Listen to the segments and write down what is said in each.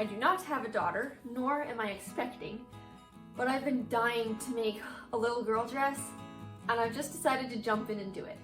I do not have a daughter, nor am I expecting, but I've been dying to make a little girl dress, and I've just decided to jump in and do it.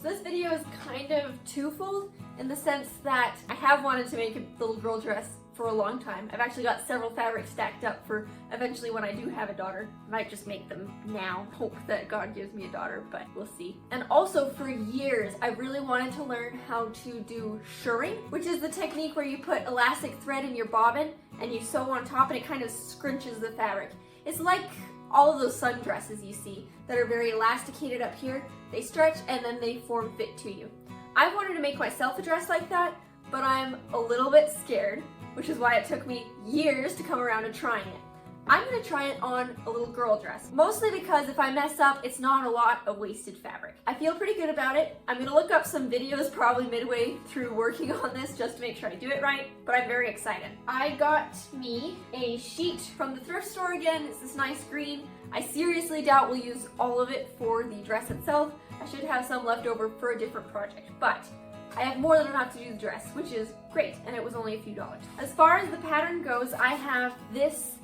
So this video is kind of twofold in the sense that I have wanted to make a little girl dress for a long time. I've actually got several fabrics stacked up for eventually when I do have a daughter. I might just make them now, hope that God gives me a daughter, but we'll see. And also for years, I really wanted to learn how to do shirring, which is the technique where you put elastic thread in your bobbin and you sew on top and it kind of scrunches the fabric. It's like all of those sundresses you see that are very elasticated up here. They stretch and then they form fit to you. I wanted to make myself a dress like that, but I'm a little bit scared, which is why it took me years to come around to trying it. I'm gonna try it on a little girl dress, mostly because if I mess up, it's not a lot of wasted fabric. I feel pretty good about it. I'm gonna look up some videos probably midway through working on this just to make sure I do it right, but I'm very excited. I got me a sheet from the thrift store again. It's this nice green. I seriously doubt we'll use all of it for the dress itself. I should have some left over for a different project, but I have more than enough to do the dress, which is great, and it was only a few dollars. As far as the pattern goes, I have this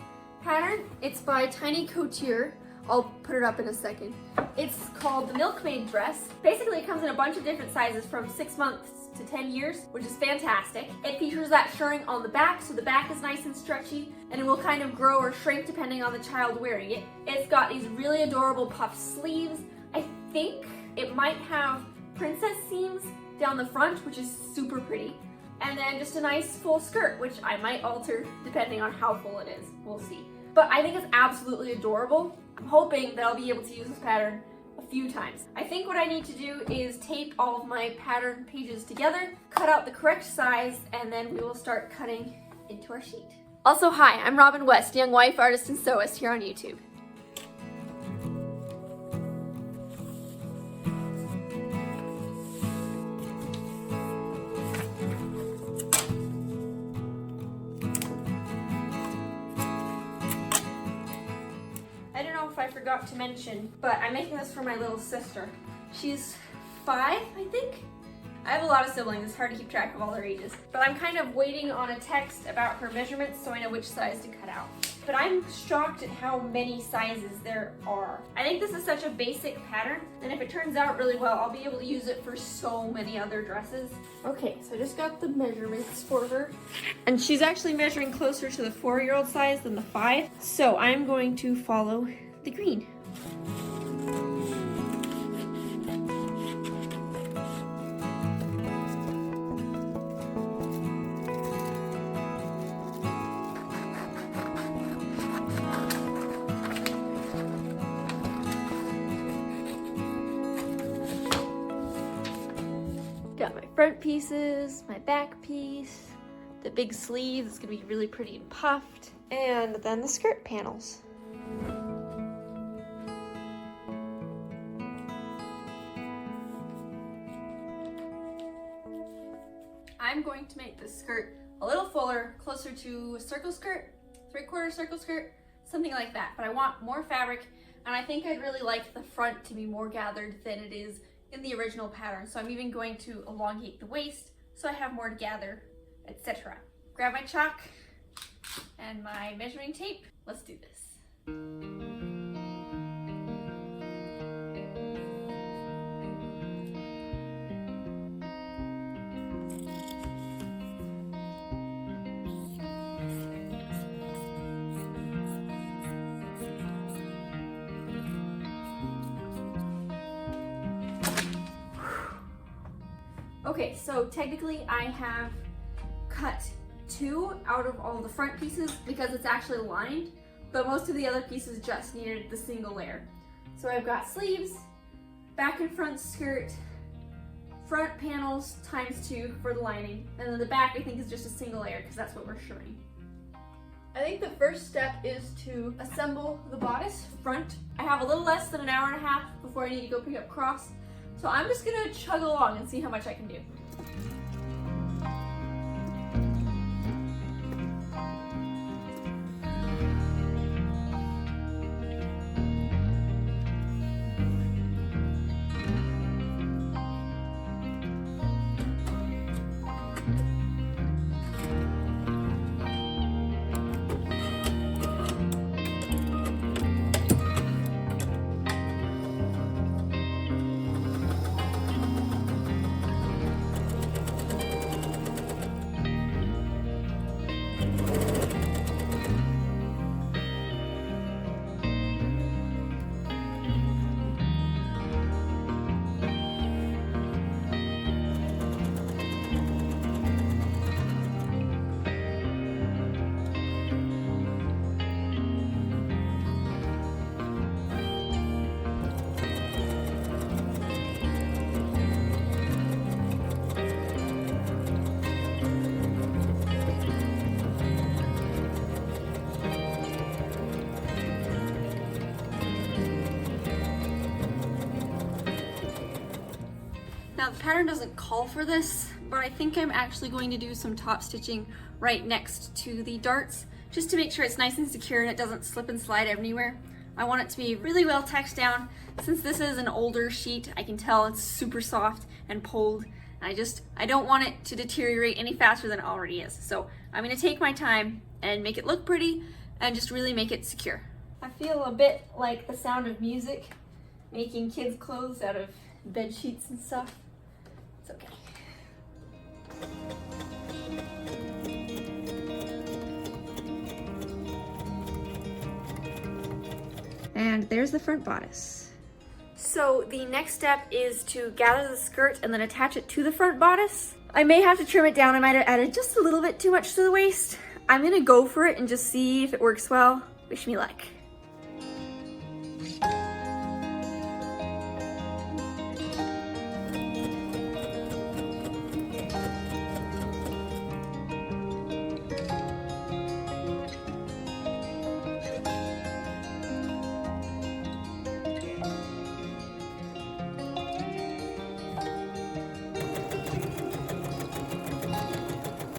pattern. It's by Tiny Couture. I'll put it up in a second. It's called the Milkmaid dress. Basically, it comes in a bunch of different sizes from 6 months to 10 years, which is fantastic. It features that shirring on the back, so the back is nice and stretchy, and it will kind of grow or shrink depending on the child wearing it. It's got these really adorable puff sleeves. I think it might have princess seams down the front, which is super pretty. And then just a nice full skirt, which I might alter depending on how full it is. We'll see. But I think it's absolutely adorable. I'm hoping that I'll be able to use this pattern a few times. I think what I need to do is tape all of my pattern pages together, cut out the correct size, and then we will start cutting into our sheet. Also, hi, I'm Robin West, young wife, artist, and sewist here on YouTube. I forgot to mention, but I'm making this for my little sister. She's 5, I think. I have a lot of siblings, it's hard to keep track of all their ages. But I'm kind of waiting on a text about her measurements so I know which size to cut out. But I'm shocked at how many sizes there are. I think this is such a basic pattern, and if it turns out really well, I'll be able to use it for so many other dresses. Okay, so I just got the measurements for her. And she's actually measuring closer to the 4-year-old size than the 5. So I'm going to follow the green. Got my front pieces, my back piece, the big sleeve that's gonna be really pretty and puffed, and then the skirt panels. I'm going to make this skirt a little fuller, closer to a circle skirt, 3/4 circle skirt, something like that. But I want more fabric, and I think I'd really like the front to be more gathered than it is in the original pattern. So I'm even going to elongate the waist so I have more to gather, etc. Grab my chalk and my measuring tape. Let's do this. Okay, so technically I have cut 2 out of all the front pieces because it's actually lined, but most of the other pieces just needed the single layer. So I've got sleeves, back and front skirt, front panels ×2 for the lining, and then the back I think is just a single layer because that's what we're shirring. I think the first step is to assemble the bodice front. I have a little less than an hour and a half before I need to go pick up cross. So I'm just gonna chug along and see how much I can do. pattern doesn't call for this, but I think I'm actually going to do some top stitching right next to the darts, just to make sure it's nice and secure and it doesn't slip and slide everywhere. I want it to be really well tacked down. Since this is an older sheet, I can tell it's super soft and pulled. I don't want it to deteriorate any faster than it already is. So I'm gonna take my time and make it look pretty and just really make it secure. I feel a bit like The Sound of Music, making kids' clothes out of bed sheets and stuff. It's okay. And there's the front bodice. So the next step is to gather the skirt and then attach it to the front bodice. I may have to trim it down. I might have added just a little bit too much to the waist. I'm gonna go for it and just see if it works well. Wish me luck.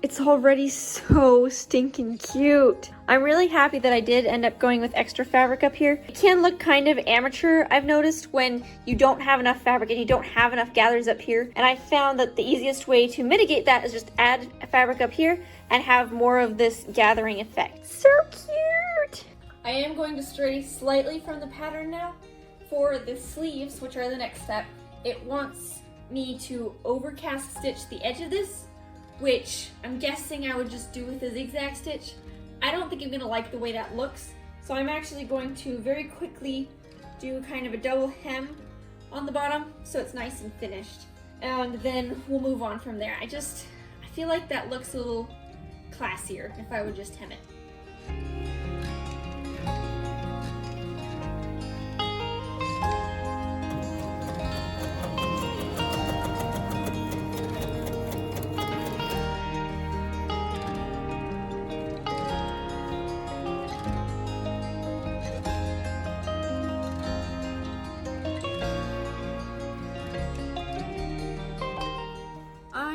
It's already so stinking cute. I'm really happy that I did end up going with extra fabric up here. It can look kind of amateur, I've noticed, when you don't have enough fabric and you don't have enough gathers up here. And I found that the easiest way to mitigate that is just add fabric up here and have more of this gathering effect. So cute! I am going to stray slightly from the pattern now. For the sleeves, which are the next step, it wants me to overcast stitch the edge of this, which I'm guessing I would just do with a zigzag stitch. I don't think I'm gonna like the way that looks, so I'm actually going to very quickly do kind of a double hem on the bottom so it's nice and finished. And then we'll move on from there. I feel like that looks a little classier if I would just hem it.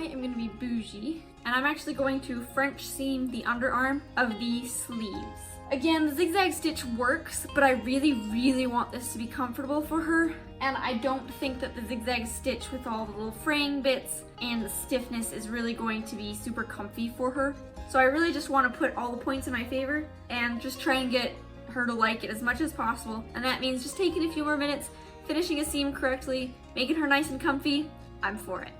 I'm gonna be bougie, and I'm actually going to French seam the underarm of the sleeves. Again, the zigzag stitch works, but I really want this to be comfortable for her, and I don't think that the zigzag stitch with all the little fraying bits and the stiffness is really going to be super comfy for her. So I really just want to put all the points in my favor and just try and get her to like it as much as possible, and that means just taking a few more minutes, finishing a seam correctly, making her nice and comfy. I'm for it.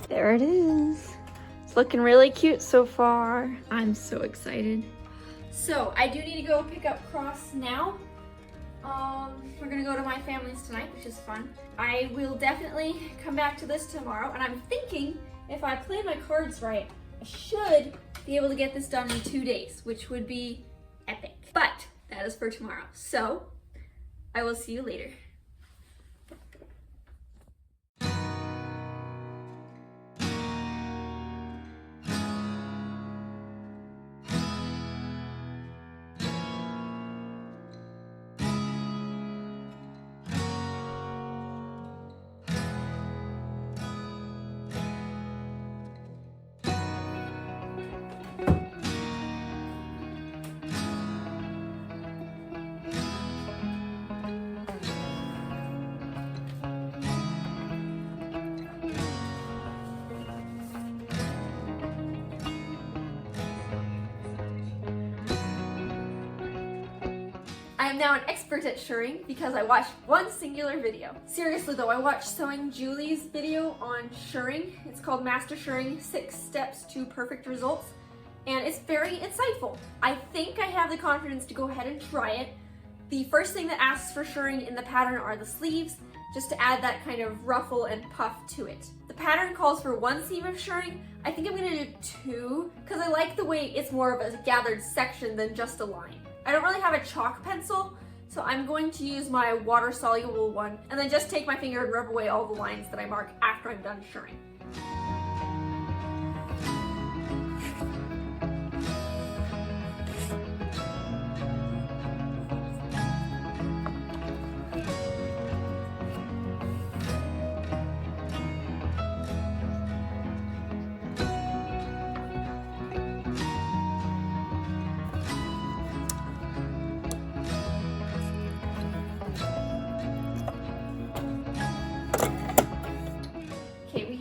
There it is. It's looking really cute so far. I'm so excited. So I do need to go pick up Cross now. We're gonna go to my family's tonight, which is fun. I will definitely come back to this tomorrow, and I'm thinking if I play my cards right, I should be able to get this done in 2 days, which would be epic. But that is for tomorrow. So I will see you later. I am now an expert at shirring because I watched one singular video. Seriously though, I watched Sewing Julie's video on shirring. It's called Master Shirring, 6 Steps to Perfect Results, and it's very insightful. I think I have the confidence to go ahead and try it. The first thing that asks for shirring in the pattern are the sleeves, just to add that kind of ruffle and puff to it. The pattern calls for 1 seam of shirring. I think I'm gonna do 2 because I like the way it's more of a gathered section than just a line. I don't really have a chalk pencil, so I'm going to use my water-soluble one and then just take my finger and rub away all the lines that I mark after I'm done shirring.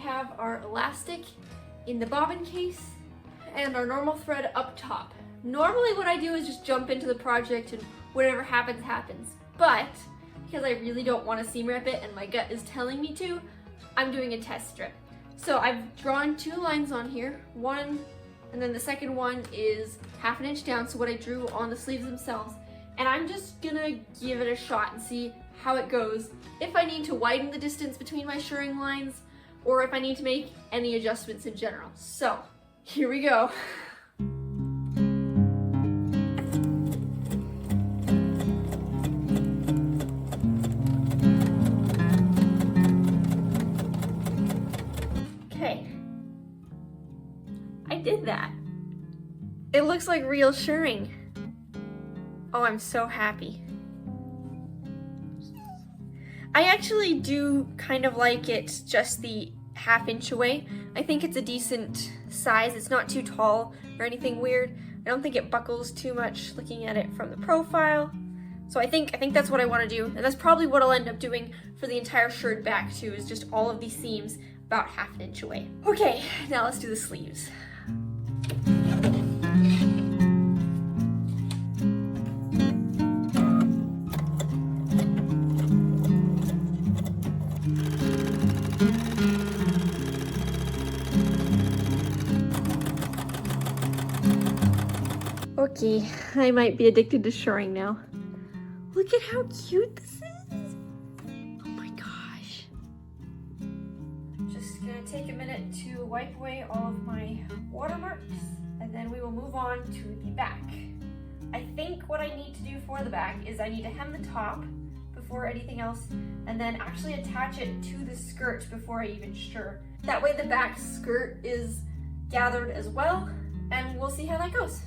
Have our elastic in the bobbin case and our normal thread up top. Normally what I do is just jump into the project and whatever happens, happens. But because I really don't want to seam rip it and my gut is telling me to, I'm doing a test strip. So I've drawn 2 lines on here, one, and then the second one is 1/2 inch down, so what I drew on the sleeves themselves. And I'm just gonna give it a shot and see how it goes. If I need to widen the distance between my shirring lines, or if I need to make any adjustments in general. So, here we go. Okay, I did that. It looks like real shirring. Oh, I'm so happy. I actually do kind of like it just the 1/2 inch away. I think it's a decent size. It's not too tall or anything weird. I don't think it buckles too much looking at it from the profile. So I think that's what I want to do. And that's probably what I'll end up doing for the entire shirt back too, is just all of these seams about 1/2 inch away. Okay, now let's do the sleeves. Okay, I might be addicted to shirring now. Look at how cute this is. Oh my gosh. Just gonna take a minute to wipe away all of my watermarks, and then we will move on to the back. I think what I need to do for the back is I need to hem the top before anything else, and then actually attach it to the skirt before I even shirr. That way the back skirt is gathered as well, and we'll see how that goes.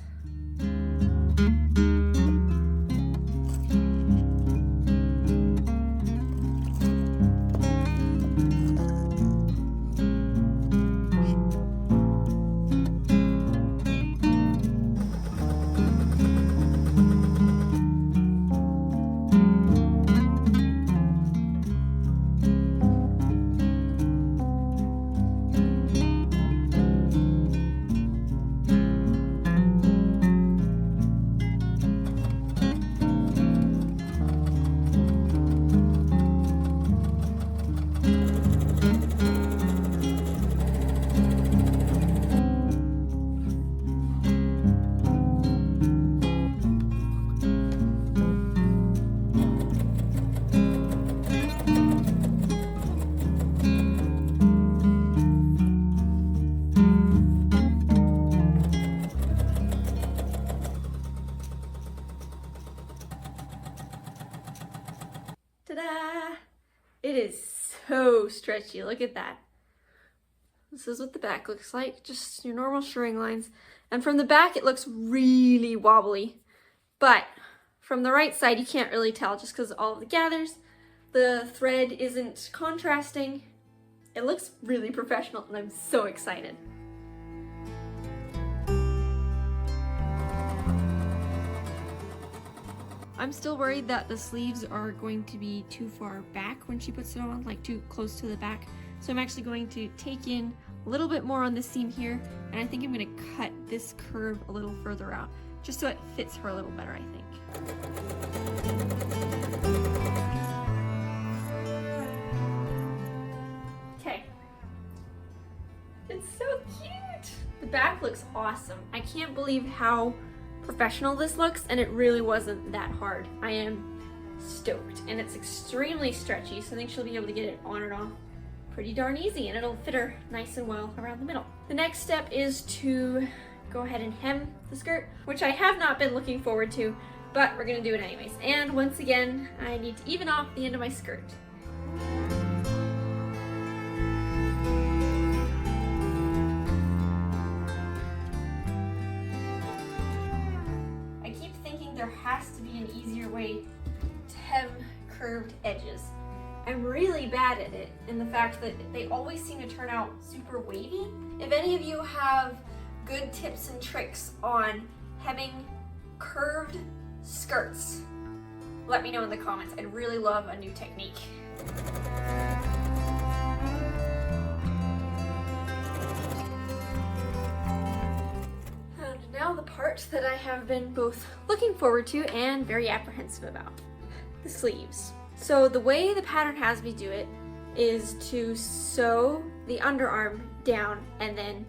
Ta-da! It is so stretchy, look at that. This is what the back looks like, just your normal shirring lines. And from the back it looks really wobbly, but from the right side you can't really tell just because all of the gathers. The thread isn't contrasting. It looks really professional and I'm so excited. I'm still worried that the sleeves are going to be too far back when she puts it on, like too close to the back. So I'm actually going to take in a little bit more on this seam here, and I think I'm going to cut this curve a little further out, just so it fits her a little better, I think. Okay. It's so cute! The back looks awesome. I can't believe how professional this looks, and it really wasn't that hard. I am stoked. And it's extremely stretchy, so I think she'll be able to get it on and off pretty darn easy, and it'll fit her nice and well around the middle. The next step is to go ahead and hem the skirt, which I have not been looking forward to, but we're gonna do it anyways. And once again, I need to even off the end of my skirt. I keep thinking there has to be an easier way to hem curved edges. I'm really bad at it in the fact that they always seem to turn out super wavy. If any of you have good tips and tricks on hemming curved skirts, let me know in the comments. I'd really love a new technique. And now the part that I have been both looking forward to and very apprehensive about, the sleeves. So the way the pattern has me do it is to sew the underarm down and then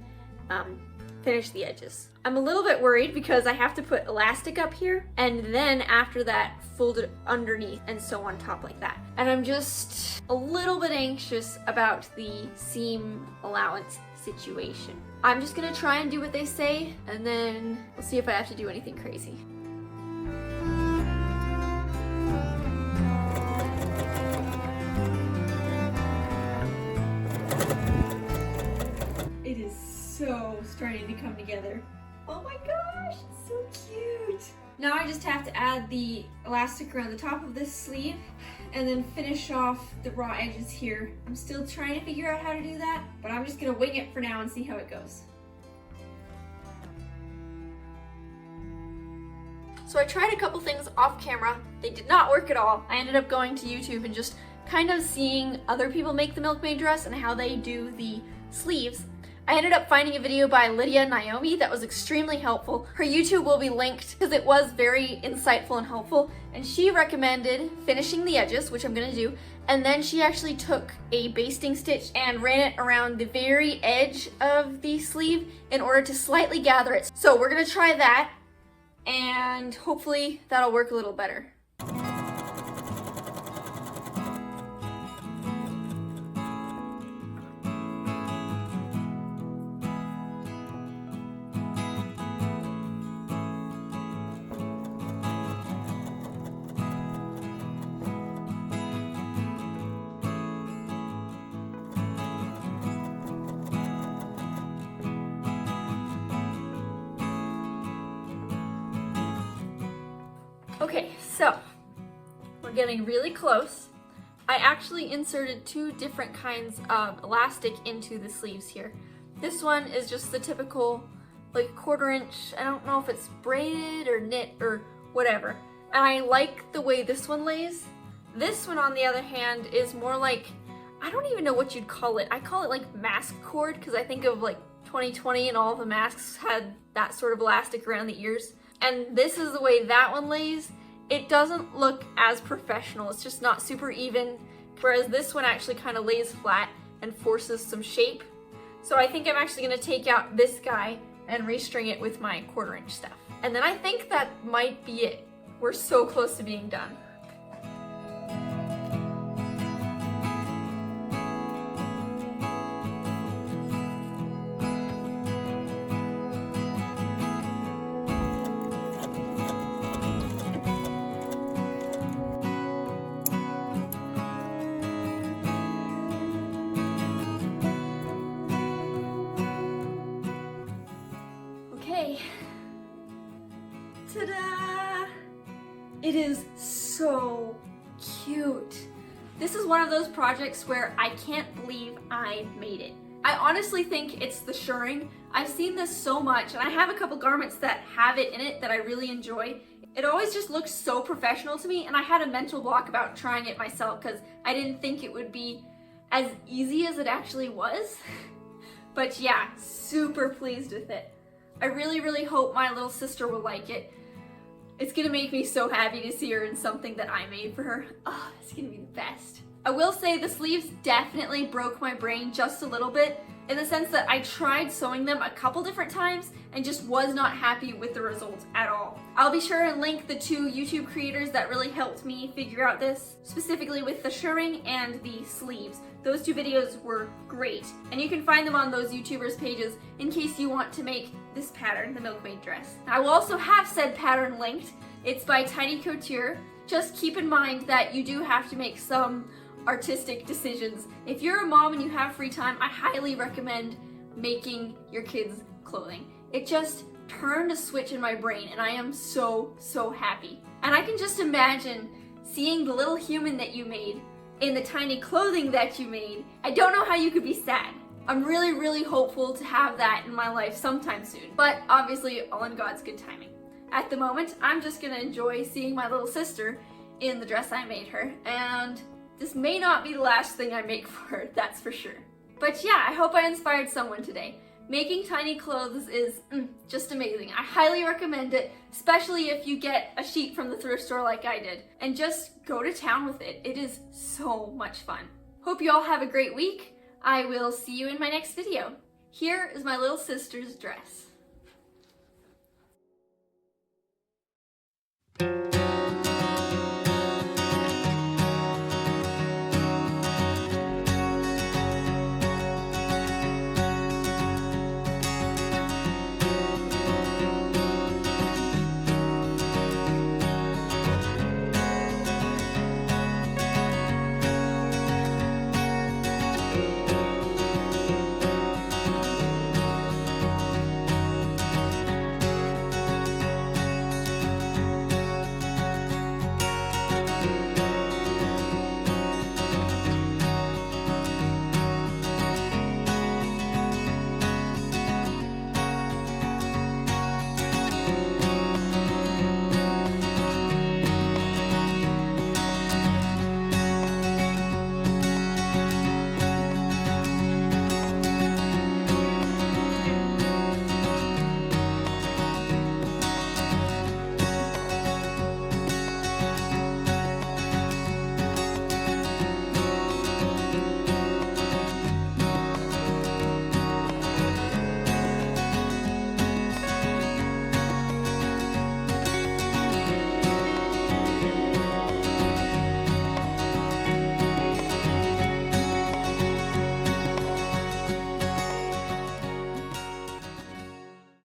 finish the edges. I'm a little bit worried because I have to put elastic up here and then after that fold it underneath and sew on top like that. And I'm just a little bit anxious about the seam allowance situation. I'm just gonna try and do what they say and then we'll see if I have to do anything crazy. It is so starting to come together. Oh my gosh, it's so cute. Now I just have to add the elastic around the top of this sleeve and then finish off the raw edges here. I'm still trying to figure out how to do that, but I'm just gonna wing it for now and see how it goes. So I tried a couple things off camera. They did not work at all. I ended up going to YouTube and just kind of seeing other people make the Milkmaid dress and how they do the sleeves. I ended up finding a video by Lydia Naomi that was extremely helpful. Her YouTube will be linked because it was very insightful and helpful, and she recommended finishing the edges, which I'm gonna do, and then she actually took a basting stitch and ran it around the very edge of the sleeve in order to slightly gather it. So we're gonna try that, and hopefully that'll work a little better. Okay, so we're getting really close. I actually inserted two different kinds of elastic into the sleeves here. This one is just the typical like 1/4 inch. I don't know if it's braided or knit or whatever. And I like the way this one lays. This one on the other hand is more like, I don't even know what you'd call it. I call it like mask cord because I think of like 2020 and all the masks had that sort of elastic around the ears. And this is the way that one lays. It doesn't look as professional. It's just not super even. Whereas this one actually kind of lays flat and forces some shape. So I think I'm actually gonna take out this guy and restring it with my 1/4 inch stuff. And then I think that might be it. We're so close to being done. Ta-da! It is so cute. This is one of those projects where I can't believe I made it. I honestly think it's the shirring. I've seen this so much, and I have a couple garments that have it in it that I really enjoy. It always just looks so professional to me, and I had a mental block about trying it myself because I didn't think it would be as easy as it actually was. But yeah, super pleased with it. I really, really hope my little sister will like it. It's gonna make me so happy to see her in something that I made for her. Oh, it's gonna be the best. I will say the sleeves definitely broke my brain just a little bit in the sense that I tried sewing them a couple different times and just was not happy with the results at all. I'll be sure and link the 2 YouTube creators that really helped me figure out this, specifically with the shirring and the sleeves. Those 2 videos were great, and you can find them on those YouTubers' pages in case you want to make this pattern, the Milkmaid dress. I will also have said pattern linked. It's by Tiny Couture. Just keep in mind that you do have to make some artistic decisions. If you're a mom and you have free time, I highly recommend making your kids' clothing. It just turned a switch in my brain and I am so happy. And I can just imagine seeing the little human that you made in the tiny clothing that you made. I don't know how you could be sad. I'm really hopeful to have that in my life sometime soon, but obviously all in God's good timing. At the moment, I'm just gonna enjoy seeing my little sister in the dress I made her, and this may not be the last thing I make for her, that's for sure. But yeah, I hope I inspired someone today. Making tiny clothes is just amazing. I highly recommend it, especially if you get a sheet from the thrift store like I did, and just go to town with it. It is so much fun. Hope you all have a great week. I will see you in my next video. Here is my little sister's dress.